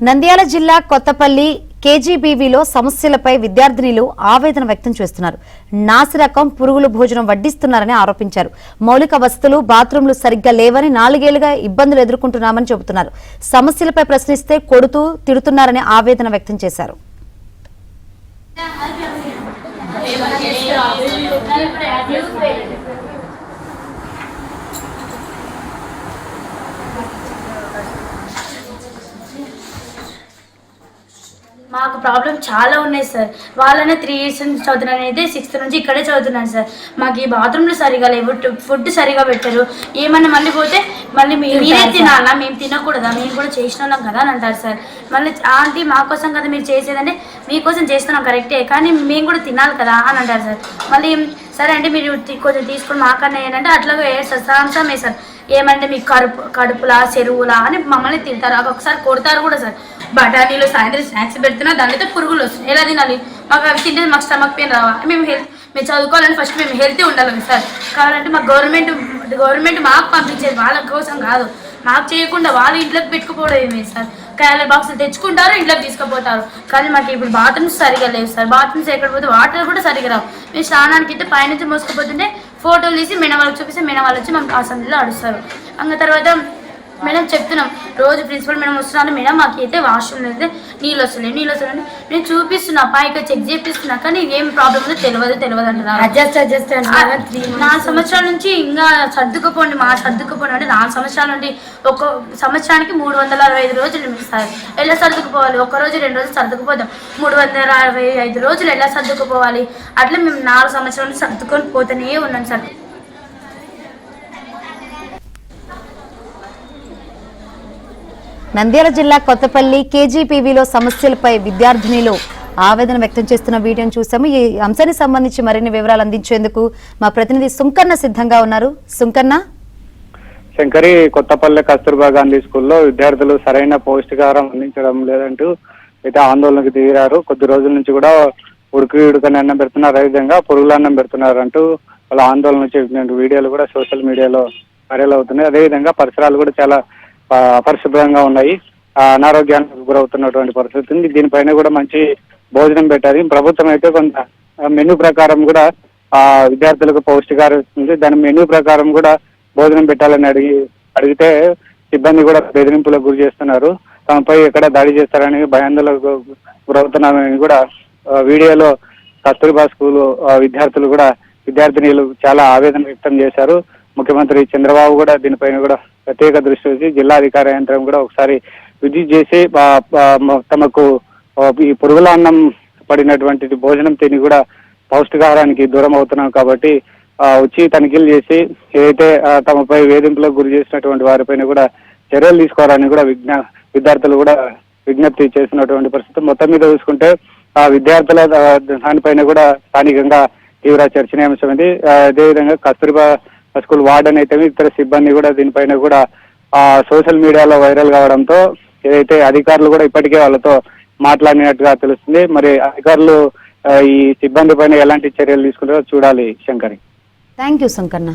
నంద్యాల జిల్లా కొత్తపల్లి కేజీబీవీలో సమస్యలపై విద్యార్థినులు ఆవేదన వ్యక్తం చేస్తున్నారు. నాసిరకం పురుగుల భోజనం వడ్డిస్తున్నారని ఆరోపించారు. మౌలిక వసతులు బాత్రూంలు సరిగ్గా లేవని 4 ఏళ్లుగా ఇబ్బందులు ఎదుర్కొంటున్నామని చెబుతున్నారు. సమస్యలపై ప్రశ్నిస్తే కొడుతూ తిడుతున్నారని ఆవేదన వ్యక్తం చేశారు. మాకు ప్రాబ్లం చాలా ఉన్నాయి సార్. వాళ్ళనే 3 years నుంచి చదువుతున్నాను, అయితే 6th నుంచి ఇక్కడే చదువుతున్నాను సార్. మాకు ఈ బాత్రూమ్లు సరిగా లేవు, ఫుడ్ సరిగా పెట్టరు. ఏమన్నా మళ్ళీ పోతే మళ్ళీ మీరే తినాలా, మేము తినకూడదా, మేము కూడా చేసిన వాళ్ళం కదా అని అంటారు సార్. మళ్ళీ ఆంటీ మా కోసం కదా మీరు చేసేదంటే మీకోసం చేస్తున్నాం కరెక్టే, కానీ మేము కూడా తినాలి కదా అని అంటారు సార్. మళ్ళీ సరే అంటే మీరు కొంచెం తీసుకొని మాకన్నా ఏంటంటే అట్లాగే సాంసం వేస్తారు. ఏమంటే మీకు కడుపులా చెరువులా అని మమ్మల్ని తింటారు, ఒకసారి కొడతారు కూడా సార్. బఠానీలు సాయంత్రం స్నాక్స్ పెడుతున్నా దానితో పురుగులు వస్తున్నాయి, ఎలా తినాలి? మాకు అవి తింటే మాకు స్టమక్ పెయిన్ రావా? మేము చదువుకోవాలని ఫస్ట్ మేము హెల్తీ ఉండాలి సార్. కావాలంటే మాకు గవర్నమెంట్ మాకు పంపించేది వాళ్ళ కోసం కాదు, మాకు చేయకుండా వాళ్ళు ఇంట్లోకి పెట్టుకుపోవడం ఏమే సార్. క్యాలరీ బాక్సులు తెచ్చుకుంటారు, ఇంట్లోకి తీసుకుపోతారు. కానీ మాకు ఇప్పుడు బాత్రూమ్స్ సరిగా లేవు సార్. బాత్రూమ్స్ ఎక్కడ పోతే వాటర్ కూడా సరిగా రావు. మేము స్నానానికి అయితే పైనుంచి మోసుకుపోతుంటే ఫోటోలు తీసి మేడం వాళ్ళకి చూపిస్తే మేడం వాళ్ళు వచ్చి మాకు అసెంబ్లీలో అడుస్తారు. అంగ తర్వాత మేడం చెప్తున్నాం, రోజు ప్రిన్సిపల్ మేడం వస్తున్నాను, మేడం మాకు అయితే వాష్రూమ్లో అయితే నీళ్ళు వస్తున్నాయి నేను చూపిస్తున్నా, పైకి చెక్ చేపిస్తున్నా, కానీ ఏం ప్రాబ్లం ఉందో తెలియదు అంటున్నారు. అడ్జస్ట్ 4 సంవత్సరాల నుంచి ఇంకా సర్దుకుపోండి అంటే 4 సంవత్సరాల నుండి ఒక సంవత్సరానికి 365 రోజులు సార్. ఎలా సర్దుకుపోవాలి? 1 రోజు 2 రోజులు సర్దుకుపోతాం, 365 రోజులు ఎలా సర్దుకుపోవాలి? అట్లా మేము 4 సంవత్సరాల నుంచి సర్దుకొని పోతూనే ఉన్నాం సార్. నంద్యాల జిల్లా కొత్తపల్లి కేజీపీవీలో సమస్యలపై విద్యార్థినులు ఆవేదన వ్యక్తం చేస్తున్న వీడియోను చూసాము. ఈ అంశానికి సంబంధించి మరిన్ని వివరాలు అందించేందుకు మా ప్రతినిధి సుంకన్న సిద్ధంగా ఉన్నారు. సుంకన్న. శంకరి, కొత్తపల్లి కస్తూర్బా గాంధీ స్కూల్లో విద్యార్థులు సరైన పౌష్టికాహారం అందించడం లేదంటూ అయితే ఆందోళనకు దిగారు. కొద్ది రోజుల నుంచి కూడా ఉడకని అన్నం పెడుతున్నారు, అదేవిధంగా పురుగుల అన్నం పెడుతున్నారు అంటూ వాళ్ళ ఆందోళన చేసిన వీడియోలు కూడా సోషల్ మీడియాలో వైరల్ అవుతున్నాయి. అదేవిధంగా పరిసరాలు కూడా చాలా అపరిశుభ్రంగా ఉన్నాయి, అనారోగ్యానికి గురవుతున్నటువంటి పరిస్థితి ఉంది. దీనిపైన కూడా మంచి భోజనం పెట్టాలి. ప్రభుత్వం అయితే కొంత మెనూ ప్రకారం కూడా విద్యార్థులకు పౌష్టికాహారం ఇస్తుంది. దాని మెనూ ప్రకారం కూడా భోజనం పెట్టాలని అడిగితే సిబ్బంది కూడా బెదిరింపులకు గురి చేస్తున్నారు. తమపై ఎక్కడ దాడి చేస్తారని భయాందోళనకు గురవుతున్నారని కూడా వీడియోలో కస్తూర్బా స్కూల్ విద్యార్థినులు చాలా ఆవేదన వ్యక్తం చేశారు. ముఖ్యమంత్రి చంద్రబాబు కూడా దీనిపైన కూడా ప్రత్యేక దృష్టి వచ్చి జిల్లా అధికార యంత్రం కూడా ఒకసారి విజిట్ చేసి తమకు ఈ పురుగుల అన్నం పడినటువంటి భోజనం తిని కూడా పౌష్టికాహారానికి దూరం అవుతున్నాం కాబట్టి వచ్చి తనిఖీలు చేసి ఏదైతే తమపై వేధింపులకు గురి చేసినటువంటి వారిపైన కూడా చర్యలు తీసుకోవాలని కూడా విద్యార్థులు కూడా విజ్ఞప్తి చేసినటువంటి పరిస్థితి. మొత్తం మీద చూసుకుంటే విద్యార్థుల దానిపైన కూడా స్థానికంగా తీవ్ర చర్చనీయాంశమైంది. అదేవిధంగా కస్తూర్బా స్కూల్ వార్డెన్ అయితే ఇతర సిబ్బంది కూడా దీనిపైన కూడా సోషల్ మీడియాలో వైరల్ కావడంతో ఏదైతే అధికారులు కూడా ఇప్పటికే వాళ్ళతో మాట్లాడినట్టుగా తెలుస్తుంది. మరి అధికారులు ఈ సిబ్బంది పైన ఎలాంటి చర్యలు తీసుకుంటారో చూడాలి. శంకరి. Thank you Sunkanna.